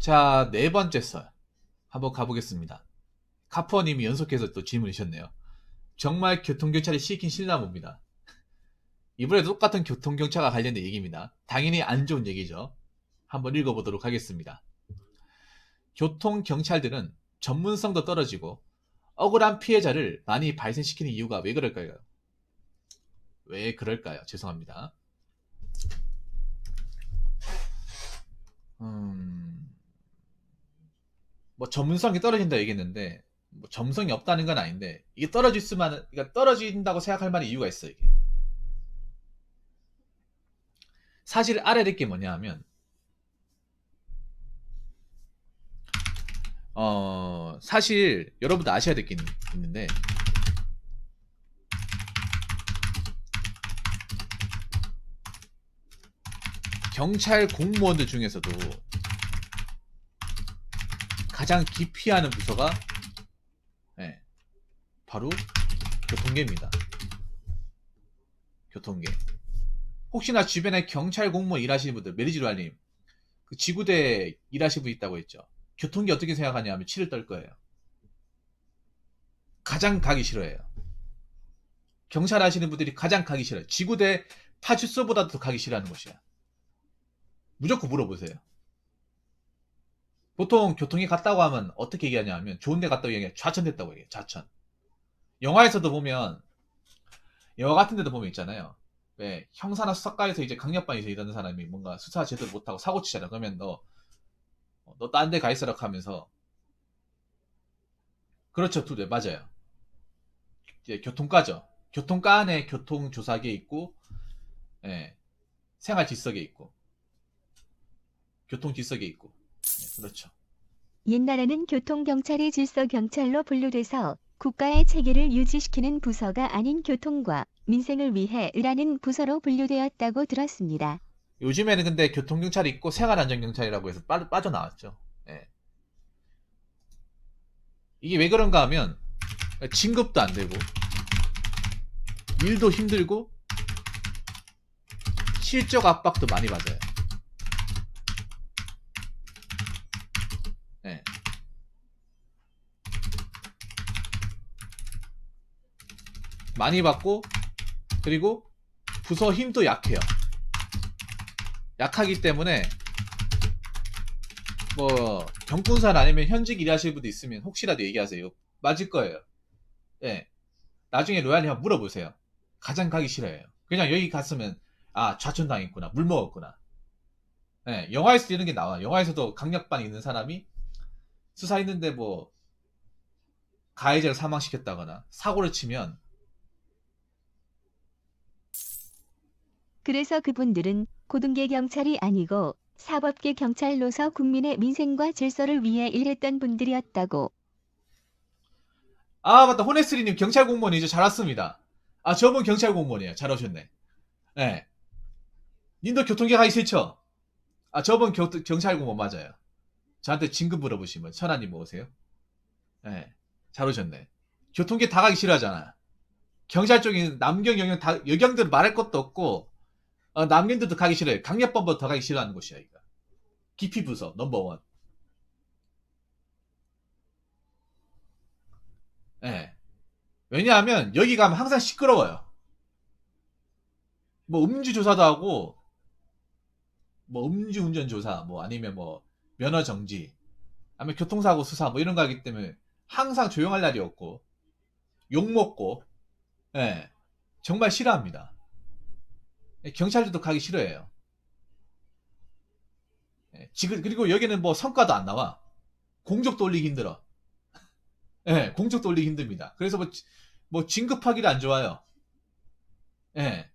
자, 네 번째 썰. 한번 가보겠습니다. 카퍼님이 연속해서 또 질문이셨네요. 정말 교통경찰이 시킨 실나무입니다. 이번에도 똑같은 교통경찰과 관련된 얘기입니다. 당연히 안 좋은 얘기죠. 한번 읽어보도록 하겠습니다. 교통경찰들은 전문성도 떨어지고 억울한 피해자를 많이 발생시키는 이유가 왜 그럴까요? 왜 그럴까요? 죄송합니다. 뭐 전문성이 떨어진다 얘기했는데 뭐 점성이 없다는 건 아닌데 이게 떨어질 수만 그러니까 떨어진다고 생각할 만한 이유가 있어 이게. 사실 알아야 될 게 뭐냐 하면 사실 여러분도 아셔야 될 게 있는데 경찰 공무원들 중에서도 가장 기피하는 부서가 네, 바로 교통계입니다. 교통계. 혹시나 주변에 경찰 공무원 일하시는 분들, 메리지루알님, 그 지구대 일하시는 분 있다고 했죠. 교통계 어떻게 생각하냐 하면 치를 떨 거예요. 가장 가기 싫어해요. 경찰 하시는 분들이 가장 가기 싫어요. 지구대 파출소보다도 더 가기 싫어하는 곳이야. 무조건 물어보세요. 보통 교통에 갔다고 하면 어떻게 얘기하냐 하면 좋은 데 갔다고 얘기해. 좌천됐다고 얘기해. 좌천. 영화에서도 보면 영화 같은 데도 보면 있잖아요. 왜 형사나 수사과에서 이제 강력반에서 일하는 사람이 뭔가 수사 제대로 못하고 사고 치잖아. 그러면 너 딴 데 가 있어라 하면서 그렇죠. 두 대 맞아요. 이제 교통과죠. 교통과 안에 교통조사계 있고 예, 생활질서계 있고 교통질서계 있고 그렇죠. 옛날에는 교통경찰이 질서경찰로 분류돼서 국가의 체계를 유지시키는 부서가 아닌 교통과 민생을 위해 일하는 부서로 분류되었다고 들었습니다. 요즘에는 근데 교통경찰이 있고 생활안전경찰이라고 해서 빠져나왔죠. 예. 이게 왜 그런가 하면 진급도 안 되고 일도 힘들고 실적 압박도 많이 받아요. 예. 많이 받고 그리고 부서 힘도 약해요. 약하기 때문에 뭐 경군산 아니면 현직 일하시는 분도 있으면 혹시라도 얘기하세요. 맞을 거예요. 예. 나중에 로얄이 한번 물어보세요. 가장 가기 싫어해요. 그냥 여기 갔으면 아 좌천당했구나 물 먹었구나. 예. 영화에서도 이런 게 나와. 영화에서도 강력반에 있는 사람이 수사했는데 뭐 가해자를 사망시켰다거나 사고를 치면 그래서 그분들은 고등계 경찰이 아니고 사법계 경찰로서 국민의 민생과 질서를 위해 일했던 분들이었다고. 아 맞다 호네스리님 경찰 공무원이죠. 잘 왔습니다. 아 저분 경찰 공무원이에요. 잘 오셨네. 예. 님도 교통계 가기 싫죠? 아 저분 경찰 공무원 맞아요. 저한테 진급 물어보시면 천하님 뭐오세요? 예. 잘 오셨네. 교통계 다 가기 싫어하잖아. 경찰 쪽인 남경 영역 다 여경들 말할 것도 없고 남경들도 가기 싫어요. 강력범부터 더 가기 싫어하는 곳이야 이거. 기피 부서 넘버원. 예. 왜냐하면 여기 가면 항상 시끄러워요. 뭐 음주 조사도 하고 뭐 음주운전 조사 뭐 아니면 뭐 면허 정지 아니면 교통사고 수사 뭐 이런 거 하기 때문에 항상 조용할 날이 없고 욕 먹고 예. 정말 싫어합니다. 경찰들도 가기 싫어해요. 예. 지금 그리고 여기는 뭐 성과도 안 나와. 공적도 올리기 힘들어. 예. 공적도 올리기 힘듭니다. 그래서 뭐 진급하기도 안 좋아요. 예.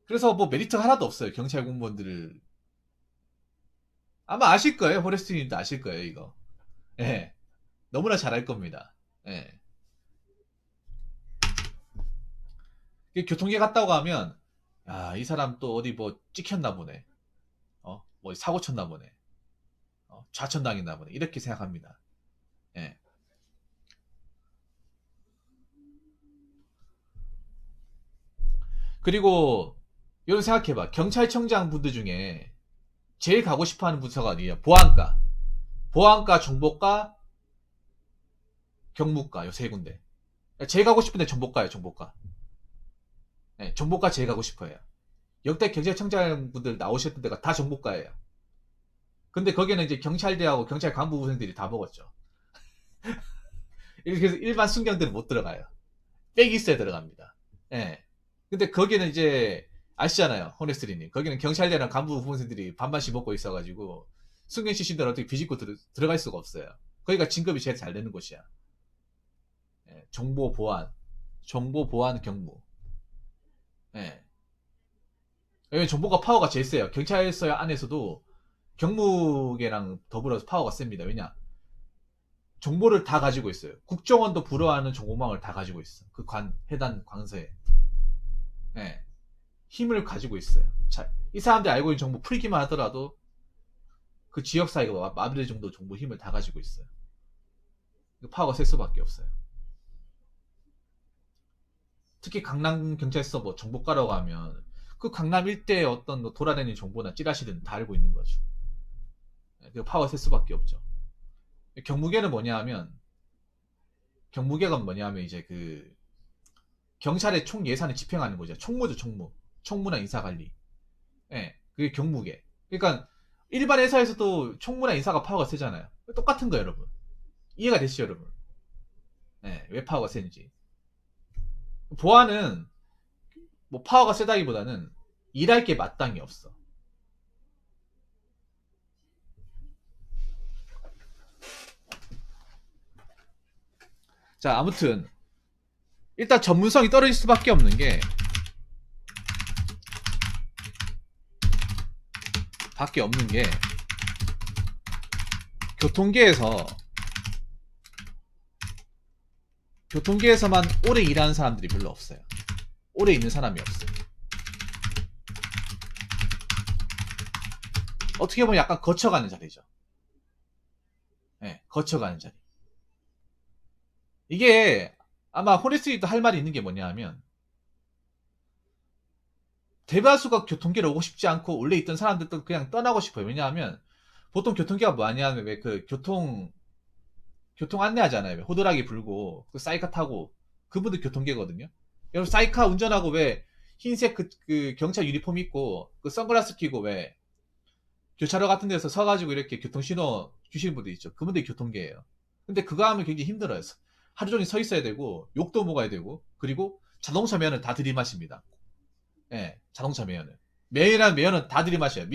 그래서 뭐 메리트가 하나도 없어요. 경찰 공무원들을 아마 아실 거예요. 호레스트님도 아실 거예요. 이거. 예. 너무나 잘할 겁니다. 예. 교통계 갔다고 하면 이 사람 또 어디 뭐 찍혔나 보네. 뭐 사고 쳤나 보네. 좌천당했나 보네. 이렇게 생각합니다. 예. 그리고 이런 생각해봐. 경찰청장 분들 중에 제일 가고 싶어하는 부서가 어디예요? 보안과, 보안과, 정보과, 경무과 요 세 군데. 제일 가고 싶은데 정보과예요. 정보과. 네, 정보과 제일 가고 싶어요. 역대 경찰청장분들 나오셨던 데가 다 정보과예요. 근데 거기는 이제 경찰대하고 경찰 간부생들이 다 먹었죠. 이렇게 해서 일반 순경들은 못 들어가요. 빽이 있어야 들어갑니다. 예. 근데 거기는 이제 아시잖아요. 호네스리님. 거기는 경찰대랑 간부 후보생들이 반반씩 먹고 있어가지고 순경 출신들은 어떻게 비집고 들어갈 수가 없어요. 거기가 진급이 제일 잘 되는 곳이야. 예. 정보 보안, 정보 보안 경무. 예. 왜냐면 정보가 파워가 제일 세요. 경찰서 안에서도 경무계랑 더불어서 파워가 셉니다. 왜냐? 정보를 다 가지고 있어요. 국정원도 부러워하는 정보망을 다 가지고 있어. 그 해당 관서에. 예. 힘을 가지고 있어요. 자, 이 사람들이 알고 있는 정보 풀기만 하더라도 그 지역 사회가 마비될 정도 정보 힘을 다 가지고 있어요. 파워가 셀 수밖에 없어요. 특히 강남 경찰서 뭐 정보과라고 하면 그 강남 일대에 어떤 뭐 돌아다니는 정보나 찌라시든 다 알고 있는 거죠. 그 파워 셀 수밖에 없죠. 경무계는 뭐냐 하면 경무계가 뭐냐 하면 이제 그 경찰의 총 예산을 집행하는 거죠. 총무죠, 총무. 총무나 인사관리. 예, 그게 경무계. 그러니까 일반 회사에서도 총무나 인사가 파워가 세잖아요. 똑같은 거예요, 여러분. 이해가 되시죠, 여러분? 예, 왜 파워가 세는지. 보안은 뭐 파워가 세다기보다는 일할 게 마땅히 없어. 자, 아무튼 일단 전문성이 떨어질 수밖에 없는 게 교통계에서만 오래 일하는 사람들이 별로 없어요. 오래 있는 사람이 없어요. 어떻게 보면 약간 거쳐가는 자리죠. 네, 거쳐가는 자리. 이게 아마 호리스리도 할 말이 있는 게 뭐냐 하면 대다수가 교통계를 오고 싶지 않고 원래 있던 사람들도 그냥 떠나고 싶어요. 왜냐하면 보통 교통계가 뭐냐면 왜 그 교통 안내하잖아요. 호들락이 불고 그 사이카 타고 그분들 교통계거든요. 여러분 사이카 운전하고 왜 흰색 그 경찰 유니폼 입고 그 선글라스 끼고 왜 교차로 같은 데서 서가지고 이렇게 교통신호 주시는 분들 있죠. 그분들이 교통계예요. 근데 그거 하면 굉장히 힘들어요. 하루 종일 서 있어야 되고 욕도 먹어야 되고 그리고 자동차 매연을 다 들이마십니다. 예, 자동차 매연을. 매연한 매연은 다 들이마셔요.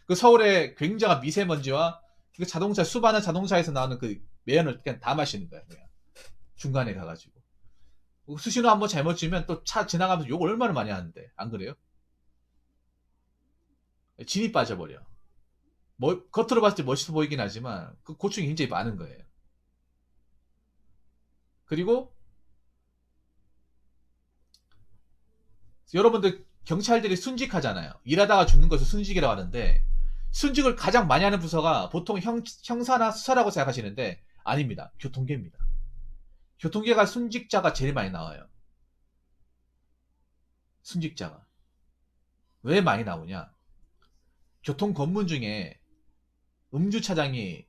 그 서울의 굉장한 미세먼지와 그 자동차 수많은 자동차에서 나오는 그 매연을 그냥 다 마시는 거예요. 그냥. 중간에 가가지고. 수신호 한번 잘못 주면 또 차 지나가면서 욕을 얼마나 많이 하는데 안 그래요? 진이 빠져버려. 겉으로 봤을 때 멋있어 보이긴 하지만 그 고충이 굉장히 많은 거예요. 그리고 여러분들 경찰들이 순직하잖아요. 일하다가 죽는 것을 순직이라고 하는데 순직을 가장 많이 하는 부서가 보통 형사나 수사라고 생각하시는데 아닙니다. 교통계입니다. 교통계가 순직자가 제일 많이 나와요. 순직자가. 왜 많이 나오냐? 교통 검문 중에 음주 차장이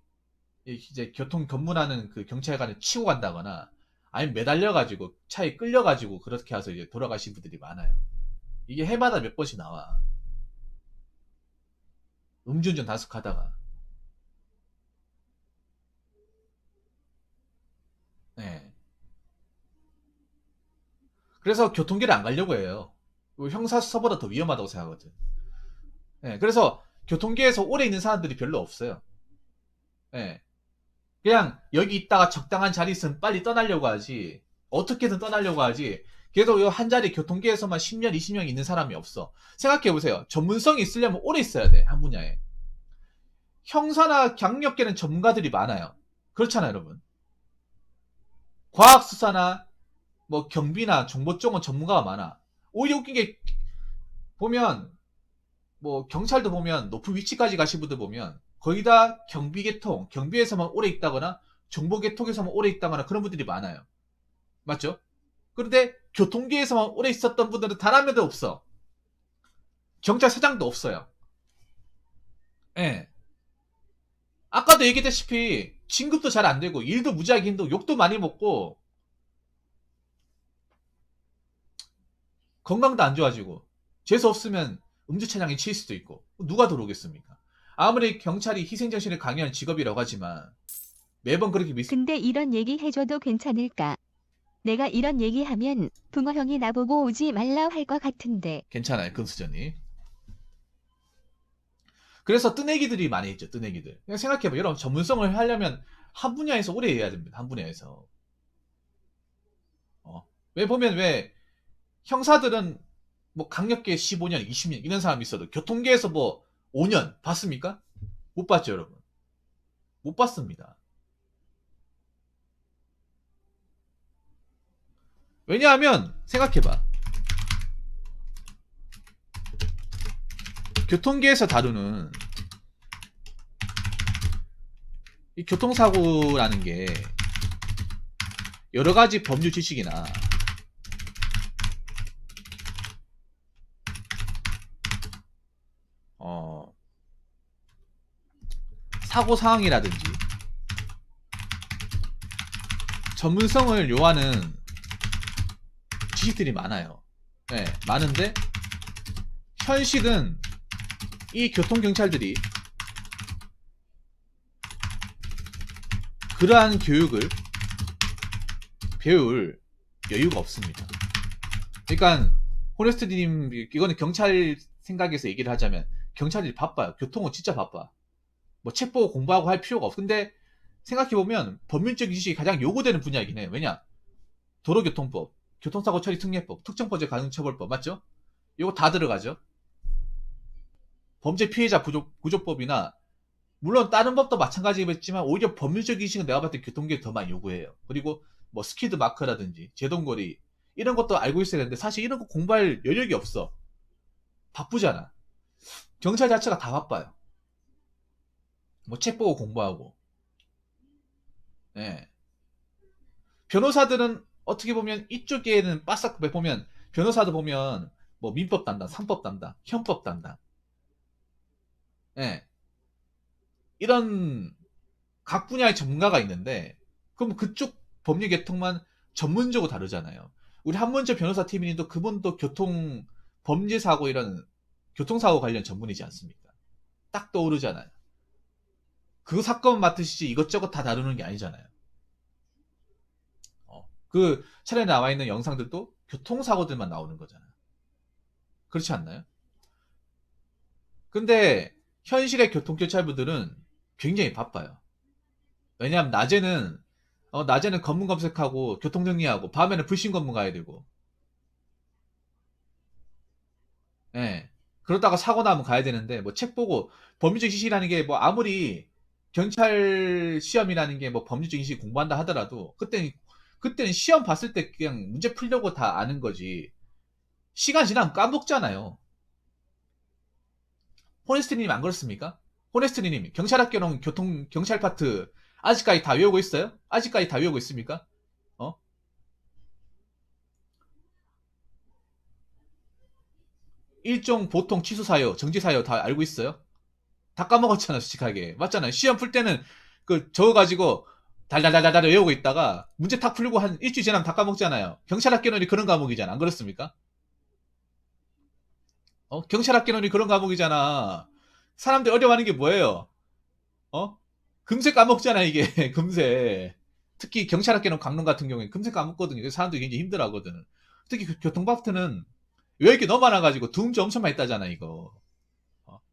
이제 교통 검문하는 그 경찰관을 치고 간다거나 아니면 매달려가지고 차에 끌려가지고 그렇게 해서 이제 돌아가신 분들이 많아요. 이게 해마다 몇 번씩 나와. 음주운전 단속하다가. 네. 그래서 교통계를 안 가려고 해요. 형사수사보다 더 위험하다고 생각하거든. 네. 그래서 교통계에서 오래 있는 사람들이 별로 없어요. 네. 그냥 여기 있다가 적당한 자리 있으면 빨리 떠나려고 하지. 어떻게든 떠나려고 하지. 계속 이 한 자리 교통계에서만 10년, 20년 있는 사람이 없어. 생각해보세요. 전문성이 있으려면 오래 있어야 돼. 한 분야에. 형사나 경력계는 전문가들이 많아요. 그렇잖아요, 여러분. 과학수사나 뭐 경비나 정보 쪽은 전문가가 많아. 오히려 웃긴 게 보면 뭐 경찰도 보면 높은 위치까지 가신 분들 보면 거의 다 경비계통, 경비에서만 오래 있다거나 정보계통에서만 오래 있다거나 그런 분들이 많아요. 맞죠? 그런데 교통계에서만 오래 있었던 분들은 단 한 명도 없어. 경찰서장도 없어요. 예. 아까도 얘기했다시피 진급도 잘 안 되고 일도 무지하게 힘들고 욕도 많이 먹고 건강도 안 좋아지고 재수 없으면 음주차량에 치일 수도 있고 누가 들어오겠습니까? 아무리 경찰이 희생정신을 강요한 직업이라고 하지만 매번 그렇게 근데 이런 얘기 해줘도 괜찮을까? 내가 이런 얘기하면 붕어 형이 나보고 오지 말라 할 것 같은데. 괜찮아요, 금수저님. 그래서 뜨내기들이 많이 있죠, 뜨내기들. 그냥 생각해봐. 여러분, 전문성을 하려면 한 분야에서 오래 해야 됩니다. 한 분야에서. 왜 보면 왜 형사들은 뭐 강력계 15년, 20년 이런 사람이 있어도 교통계에서 뭐 5년 봤습니까? 못 봤죠, 여러분. 못 봤습니다. 왜냐하면 생각해봐. 교통계에서 다루는 이 교통사고라는 게 여러 가지 법률 지식이나 사고 상황이라든지 전문성을 요하는 지식들이 많아요. 네, 많은데 현실은 이 교통경찰들이 그러한 교육을 배울 여유가 없습니다. 그러니까 호네스트님, 이거는 경찰 생각에서 얘기를 하자면 경찰이 바빠요. 교통은 진짜 바빠. 뭐 책 보고 공부하고 할 필요가 없어. 근데 생각해보면 법률적인 지식이 가장 요구되는 분야이긴 해요. 왜냐? 도로교통법, 교통사고 처리 특례법, 특정범죄 가중처벌법, 맞죠? 이거 다 들어가죠. 범죄 피해자 구조법이나 물론 다른 법도 마찬가지겠지만 오히려 법률적인 지식은 내가 봤을 때 교통계에 더 많이 요구해요. 그리고 뭐 스키드 마크라든지 제동거리 이런 것도 알고 있어야 되는데 사실 이런 거 공부할 여력이 없어. 바쁘잖아. 경찰 자체가 다 바빠요. 뭐 책 보고 공부하고. 예. 변호사들은 어떻게 보면 이쪽에는 바싹 보면 변호사도 보면 뭐 민법 담당, 상법 담당, 형법 담당. 예. 이런 각 분야의 전문가가 있는데 그럼 그쪽 법률 계통만 전문적으로 다루잖아요. 우리 한문철 변호사 팀님도 그분도 교통 범죄 사고 이런 교통사고 관련 전문이지 않습니까? 딱 떠오르잖아요. 그 사건 맡으시지 이것저것 다 다루는 게 아니잖아요. 그 차례에 나와 있는 영상들도 교통사고들만 나오는 거잖아요. 그렇지 않나요? 근데 현실의 교통경찰분들은 굉장히 바빠요. 왜냐하면 낮에는 검문 검색하고 교통 정리하고 밤에는 불신 검문 가야 되고, 예. 그러다가 사고 나면 가야 되는데 뭐 책 보고 법률적 지식이라는 게 뭐 아무리 경찰 시험이라는 게 뭐 법률적 지식 공부한다 하더라도 그때는 시험 봤을 때 그냥 문제 풀려고 다 아는 거지. 시간 지나면 까먹잖아요. 호네스트님 안 그렇습니까? 호네스트님 경찰학교는 교통 경찰 파트 아직까지 다 외우고 있어요? 아직까지 다 외우고 있습니까? 어? 일종 보통 취소 사유, 정지 사유 다 알고 있어요? 다 까먹었잖아, 솔직하게. 맞잖아요. 시험 풀 때는 그 적어가지고 달달달달달 외우고 있다가 문제 탁 풀고 한 일주일 지나면 다 까먹잖아요. 경찰학교는 그런 과목이잖아. 안 그렇습니까? 경찰학교는 그런 과목이잖아. 사람들이 어려워하는 게 뭐예요? 어? 금세 까먹잖아, 이게. 금세. 특히 경찰학교는 강릉 같은 경우에 금세 까먹거든요. 그래서 사람들이 굉장히 힘들어하거든. 특히 교통파트는 외울 게 너무 많아가지고 두음주 엄청 많이 따잖아, 이거.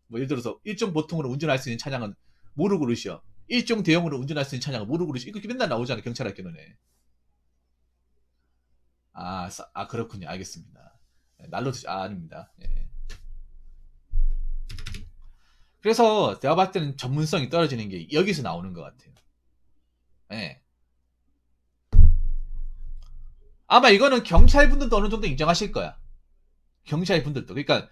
뭐 예를 들어서 일종 보통으로 운전할 수 있는 차량은 뭐로 고르시오? 일종 대형으로 운전할 수 있는 차량은 뭐로 고르시오? 이거 맨날 나오잖아, 경찰학교는. 그렇군요. 알겠습니다. 날로 아닙니다. 예. 그래서 내가 봤을 때는 전문성이 떨어지는 게 여기서 나오는 것 같아요. 예. 아마 이거는 경찰분들도 어느 정도 인정하실 거야. 경찰분들도. 그러니까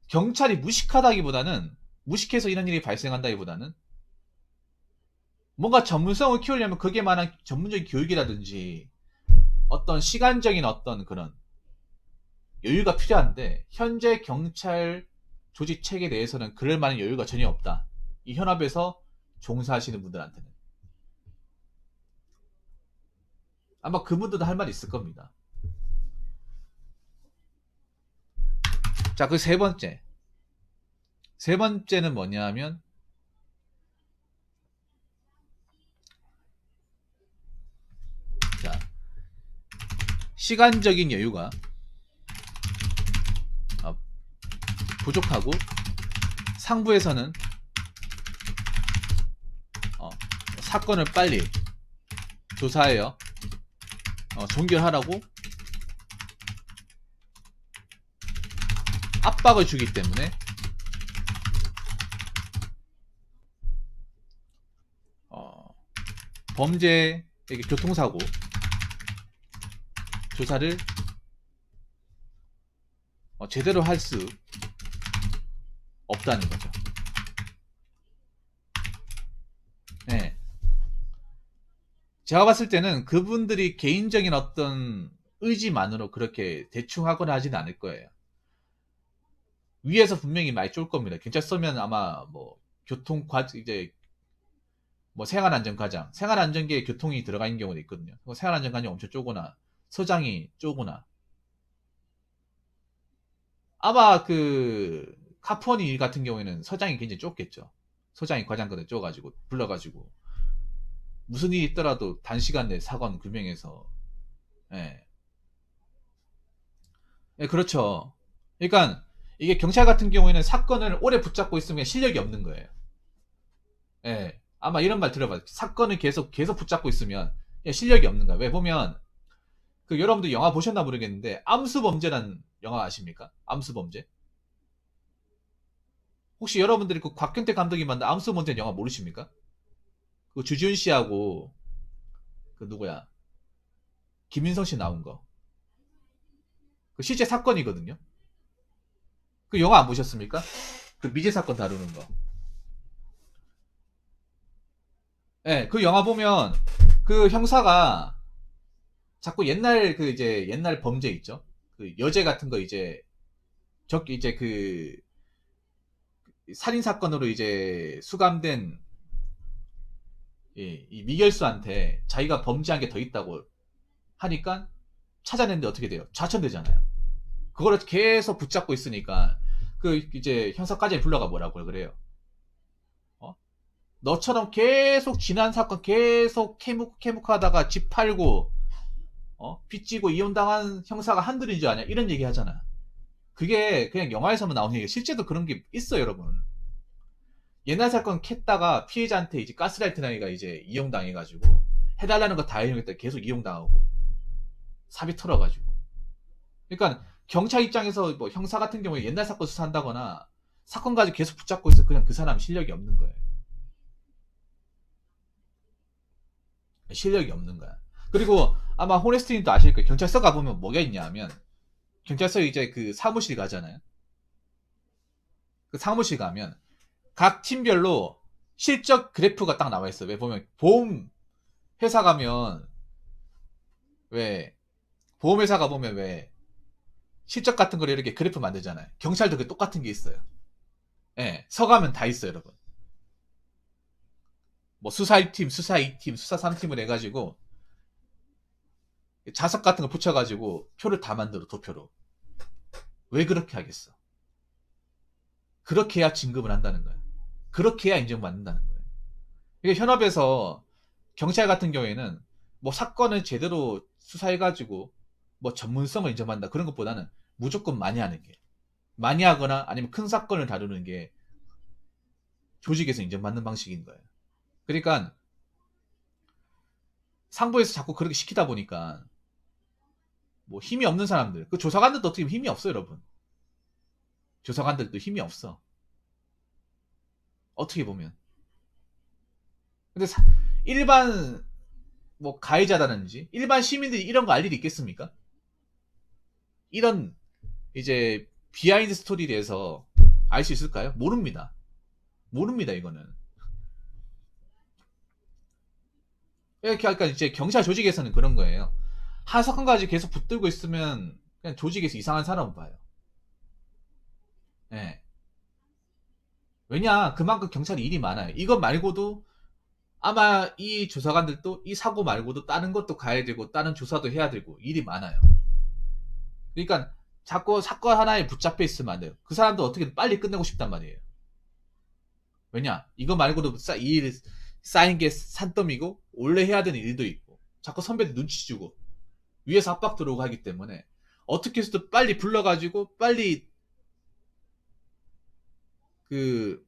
경찰이 무식하다기보다는 무식해서 이런 일이 발생한다기보다는 뭔가 전문성을 키우려면 그게 만한 전문적인 교육이라든지 어떤 시간적인 어떤 그런 여유가 필요한데 현재 경찰 조직 체계에 대해서는 그럴 만한 여유가 전혀 없다. 이 현업에서 종사하시는 분들한테는. 아마 그분들도 할 말 있을 겁니다. 자, 그 세 번째. 세 번째는 뭐냐 하면, 자, 시간적인 여유가 부족하고 상부에서는 사건을 빨리 조사하여 종결하라고 압박을 주기 때문에 범죄, 교통사고 조사를 제대로 할 수 없다는 거죠. 네. 제가 봤을 때는 그분들이 개인적인 어떤 의지만으로 그렇게 대충 하거나 하지는 않을 거예요. 위에서 분명히 많이 쫄 겁니다. 경찰서면 아마 뭐 이제 뭐 생활안전과장, 생활안전계에 교통이 들어가 있는 경우도 있거든요. 생활안전과장이 엄청 쪼거나 서장이 쪼거나 아마 그 카푸어니 일 같은 경우에는 서장이 굉장히 좁겠죠. 서장이 과장거든 쪼가지고 불러가지고 무슨 일이 있더라도 단시간 내에 사건 규명해서 예. 예, 그렇죠. 그러니까 이게 경찰 같은 경우에는 사건을 오래 붙잡고 있으면 실력이 없는 거예요. 예. 아마 이런 말 들어봐요. 사건을 계속 붙잡고 있으면 실력이 없는 거야. 왜 보면 그 여러분들 영화 보셨나 모르겠는데 암수범죄라는 영화 아십니까? 암수범죄. 혹시 여러분들이 그 곽경태 감독이 만든 암수범죄 영화 모르십니까? 그 주지훈 씨하고 그 누구야? 김인성 씨 나온 거. 그 실제 사건이거든요. 그 영화 안 보셨습니까? 그 미제 사건 다루는 거. 예, 그 영화 보면 그 형사가 자꾸 옛날 그 이제 옛날 범죄 있죠. 그 여죄 같은 거 이제 이제 그 살인 사건으로 이제 수감된 이 미결수한테 자기가 범죄한 게 더 있다고 하니까 찾아냈는데 어떻게 돼요? 좌천되잖아요. 그거를 계속 붙잡고 있으니까 그 이제 형사까지 불러가 뭐라고 그래요? 너처럼 계속 지난 사건 계속 캐묵하다가 집 팔고 빚지고 이혼당한 형사가 한둘인 줄 아냐 이런 얘기 하잖아. 그게 그냥 영화에서만 나오는 얘기. 실제도 그런 게 있어요, 여러분. 옛날 사건 캤다가 피해자한테 이제 가스라이트 당해가 이제 이용당해가지고 해달라는 거 다 해줬다 계속 이용당하고 사비 털어가지고. 그러니까 경찰 입장에서 뭐 형사 같은 경우에 옛날 사건 수사한다거나 사건 가지고 계속 붙잡고 있어. 그냥 그 사람 실력이 없는 거예요. 실력이 없는 거야. 그리고 아마 호네스트님도 아실 거예요. 경찰서 가보면 뭐가 있냐 하면 경찰서 이제 그 사무실 가잖아요. 그 사무실 가면 각 팀별로 실적 그래프가 딱 나와 있어요. 왜 보면 보험 회사 가면 왜 보험 회사 가보면 왜 실적 같은 걸 이렇게 그래프 만들잖아요. 경찰도 그 똑같은 게 있어요. 예, 서가면 다 있어요, 여러분. 뭐 수사 1팀, 수사 2팀, 수사 3팀을 해가지고 자석 같은 거 붙여가지고 표를 다 만들어, 도표로. 왜 그렇게 하겠어? 그렇게 해야 진급을 한다는 거예요. 그렇게 해야 인정받는다는 거예요. 이게 현업에서 경찰 같은 경우에는 뭐 사건을 제대로 수사해가지고 뭐 전문성을 인정받는다 그런 것보다는 무조건 많이 하는 게, 많이 하거나 아니면 큰 사건을 다루는 게 조직에서 인정받는 방식인 거예요. 그러니까 상부에서 자꾸 그렇게 시키다 보니까 뭐 힘이 없는 사람들, 그 조사관들도 어떻게 힘이 없어요, 여러분. 조사관들도 힘이 없어. 어떻게 보면. 근데 일반 뭐 가해자라든지 일반 시민들이 이런 거 알 일이 있겠습니까? 이런 이제 비하인드 스토리에 대해서 알 수 있을까요? 모릅니다. 모릅니다, 이거는. 그러니까 이제 경찰 조직에서는 그런 거예요. 한 사건 가지고 계속 붙들고 있으면 그냥 조직에서 이상한 사람을 봐요. 예. 왜냐, 그만큼 경찰이 일이 많아요. 이것 말고도 아마 이 조사관들도 이 사고 말고도 다른 것도 가야 되고 다른 조사도 해야 되고 일이 많아요. 그러니까 자꾸 사건 하나에 붙잡혀 있으면 안 돼요. 그 사람도 어떻게든 빨리 끝내고 싶단 말이에요. 왜냐, 이거 말고도 일 쌓인 게 산더미고 원래 해야 되는 일도 있고 자꾸 선배들 눈치 주고 위에서 압박 들어오고 하기 때문에 어떻게 해서든 빨리 불러가지고 빨리 그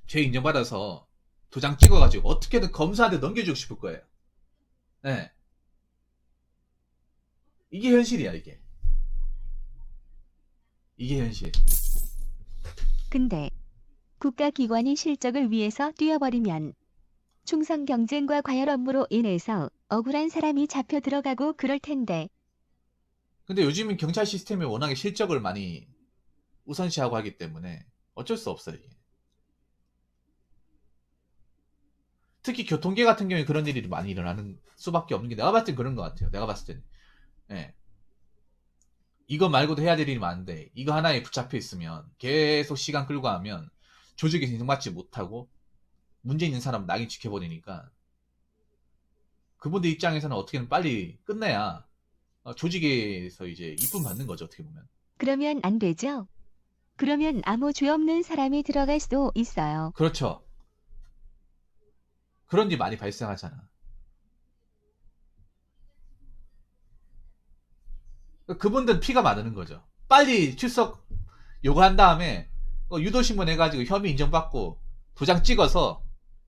죄 인정받아서 도장 찍어가지고 어떻게든 검사한테 넘겨주고 싶을 거예요. 네. 이게 현실이야, 이게. 이게 현실. 근데 국가기관이 실적을 위해서 뛰어버리면 충성 경쟁과 과열 업무로 인해서 억울한 사람이 잡혀 들어가고 그럴 텐데 근데 요즘은 경찰 시스템이 워낙에 실적을 많이 우선시하고 하기 때문에 어쩔 수 없어요, 이게. 특히 교통계 같은 경우에 그런 일이 많이 일어나는 수밖에 없는 게 내가 봤을 땐 그런 것 같아요. 내가 봤을 때는. 예. 이거 말고도 해야 될 일이 많은데 이거 하나에 붙잡혀 있으면 계속 시간 끌고 하면 조직에 인정받지 못하고 문제 있는 사람 낙인 지켜버리니까 그분들 입장에서는 어떻게든 빨리 끝내야 조직에서 이제 이쁨 받는 거죠, 어떻게 보면. 그러면 안 되죠? 그러면 아무 죄 없는 사람이 들어갈 수도 있어요. 그렇죠. 그런 일 많이 발생하잖아. 그분들은 피가 마르는 거죠. 빨리 출석 요구한 다음에 유도신문 해가지고 혐의 인정받고 도장 찍어서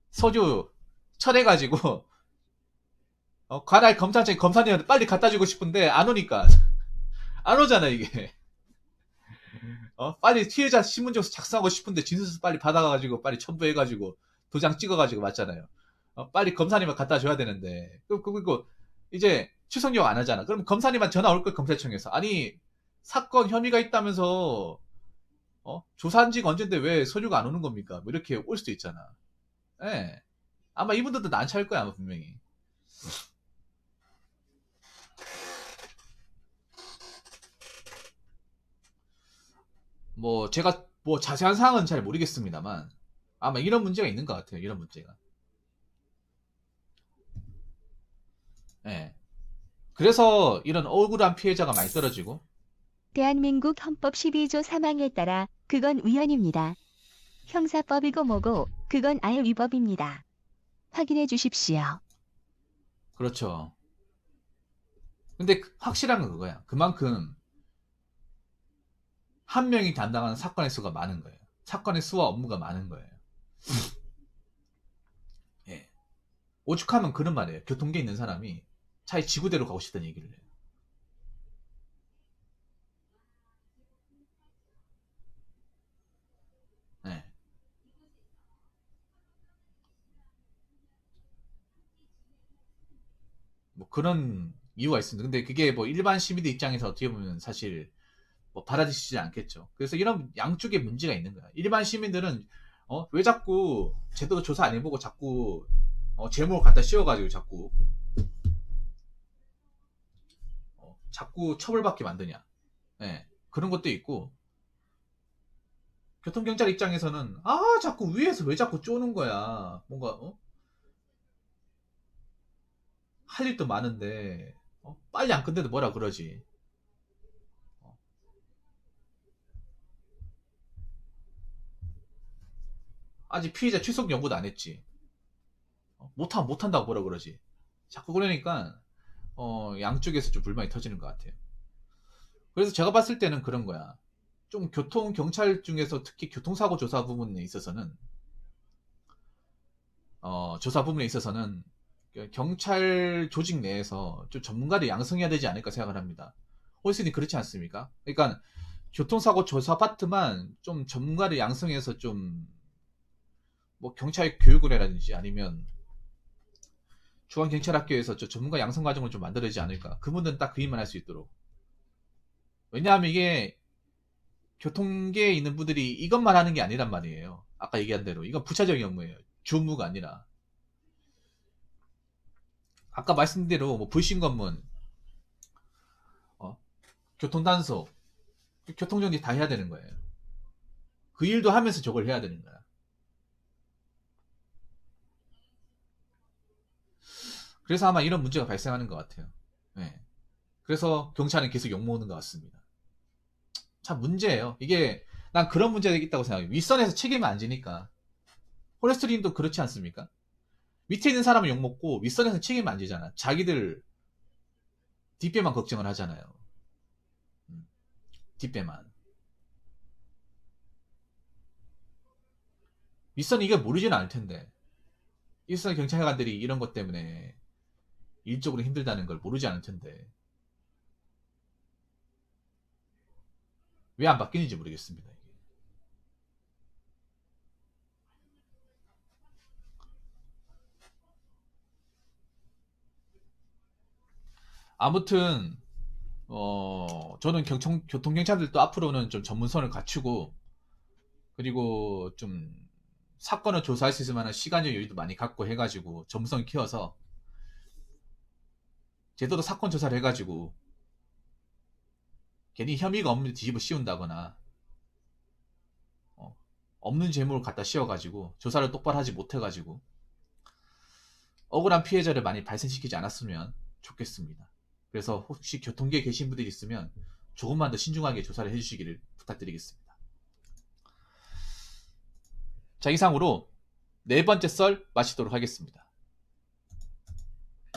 서류 철해가지고 관할 검찰청 검사님한테 빨리 갖다 주고 싶은데 안 오니까 안 오잖아 이게. 빨리 피해자 신문조서 작성하고 싶은데 진술서 빨리 받아가지고 빨리 첨부해가지고 도장 찍어가지고 맞잖아요. 빨리 검사님한테 갖다 줘야 되는데 그리고 이제 추석 요구 안 하잖아. 그럼 검사님한테 전화 올 걸 검찰청에서 아니 사건 혐의가 있다면서 조사한 지가 언젠데 왜 서류가 안 오는 겁니까? 뭐 이렇게 올 수도 있잖아. 예. 아마 이분들도 난처할 거야 아마 분명히. 뭐 제가 뭐 자세한 사항은 잘 모르겠습니다만 아마 이런 문제가 있는 것 같아요. 이런 문제가. 예. 그래서 이런 억울한 피해자가 많이 떨어지고 대한민국 헌법 12조 3항에 따라 그건 위헌입니다. 형사법이고 뭐고 그건 아예 위법입니다. 확인해 주십시오. 그렇죠. 근데 확실한 건 그거야. 그만큼 한 명이 담당하는 사건의 수가 많은 거예요. 사건의 수와 업무가 많은 거예요. 예. 오죽하면 그런 말이에요. 교통계 있는 사람이 차에 지구대로 가고 싶다는 얘기를 해요. 예. 뭐 그런 이유가 있습니다. 근데 그게 뭐 일반 시민들 입장에서 어떻게 보면 사실 뭐 받아들이지 않겠죠. 그래서 이런 양쪽에 문제가 있는 거야. 일반 시민들은 왜 자꾸 제대로 조사 안 해보고 자꾸 제목을 갖다 씌워가지고 자꾸 처벌받게 만드냐. 예. 그런 것도 있고 교통경찰 입장에서는 자꾸 위에서 왜 자꾸 쪼는 거야. 뭔가 할 일도 많은데 빨리 안 끝내도 뭐라 그러지. 어, 아직 피해자 출석 연구도 안 했지. 못한다고 뭐라 그러지. 자꾸 그러니까 양쪽에서 좀 불만이 터지는 것 같아요. 그래서 제가 봤을 때는 그런 거야. 좀 교통 경찰 중에서 특히 교통사고 조사 부분에 있어서는 조사 부분에 있어서는 경찰 조직 내에서 좀 전문가를 양성해야 되지 않을까 생각을 합니다. 홀슨이 그렇지 않습니까? 그러니까 교통사고 조사 파트만 좀 전문가를 양성해서 좀 뭐 경찰 교육을 해라든지 아니면 중앙경찰학교에서 저 전문가 양성 과정을 좀 만들어야지 않을까. 그분들은 딱 그 일만 할 수 있도록. 왜냐하면 이게 교통계에 있는 분들이 이것만 하는 게 아니란 말이에요. 아까 얘기한 대로 이건 부차적인 업무예요. 주 업무가 아니라. 아까 말씀드린 대로 뭐 불신검문, 교통단속, 교통정리 다 해야 되는 거예요. 그 일도 하면서 저걸 해야 되는 거야. 그래서 아마 이런 문제가 발생하는 것 같아요. 네. 그래서 경찰은 계속 욕먹는 것 같습니다. 참 문제예요. 이게 난 그런 문제가 있다고 생각해요. 윗선에서 책임을 안 지니까. 포레스트림도 그렇지 않습니까? 밑에 있는 사람은 욕먹고 윗선에서 책임을 안 지잖아. 자기들 뒷배만 걱정을 하잖아요. 뒷배만. 윗선이 이걸 모르지는 않을 텐데. 윗선 경찰관들이 이런 것 때문에 일적으로 힘들다는 걸 모르지 않을 텐데. 왜 안 바뀌는지 모르겠습니다. 아무튼 저는 교통경찰들도 앞으로는 좀 전문성을 갖추고 그리고 좀 사건을 조사할 수 있을 만한 시간적 여유도 많이 갖고 해가지고 전문성 키워서 제대로 사건 조사를 해가지고 괜히 혐의가 없는데 뒤집어 씌운다거나 없는 죄물을 갖다 씌워가지고 조사를 똑바로 하지 못해가지고 억울한 피해자를 많이 발생시키지 않았으면 좋겠습니다. 그래서 혹시 교통계에 계신 분들이 있으면 조금만 더 신중하게 조사를 해주시기를 부탁드리겠습니다. 자, 이상으로 네 번째 썰 마치도록 하겠습니다.